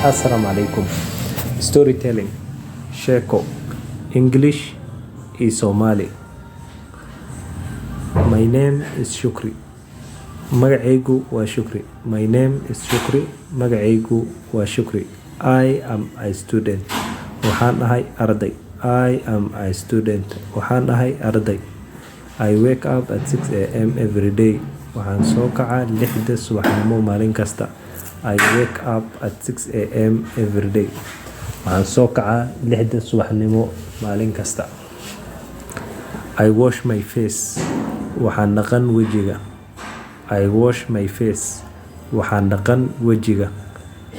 Assalamu alaikum. Storytelling. Sheeko. English is Somali. My name is Shukri. Magacaygu waa Shukri. My name is Shukri. Magacaygu waa Shukri. I am a student. Waxaan ahay arday. I am a student. Waxaan ahay arday. I wake up at 6 a.m. every day. Waxaan soo kacaa 6 subaxnimo maalin kasta. I wake up at 6 a.m. every day. Waxaan soo kacaa 6 subaxnimo maalin kasta. I wash my face. Waxaan dhaqan wajiga. I wash my face. Waxaan dhaqan wajiga.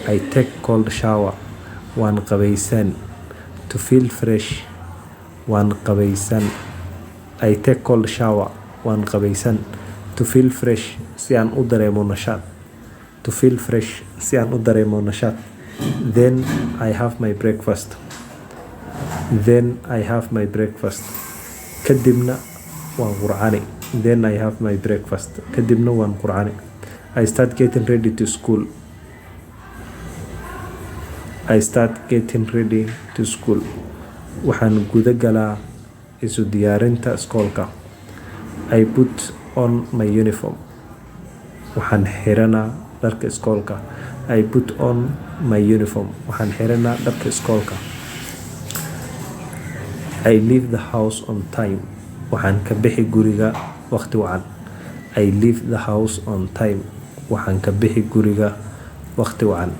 I take cold shower. Waan qabaysan. To feel fresh. Waan qabaysan. I take cold shower. Waan qabaysan. To feel fresh. Si aan u dareemo nashaad. To feel fresh. Si aan u dareemo nashaad. Then I have my breakfast. Then I have my breakfast. Kadibna waan qurcani. Then I have my breakfast. Kadibna waan qurcani. I start getting ready to school. I start getting ready to school. Waxaan guda galaa isu diyaarinta iskoolka. I put on my uniform. Waxaan xiranaa dharka iskoolka. I put on my uniform. Waxaan xiranaa dharka iskoolka. I leave the house on time. Waxaan ka bixi guriga waqti wacan. I leave the house on time. Waxaan ka bixi guriga waqti wacan.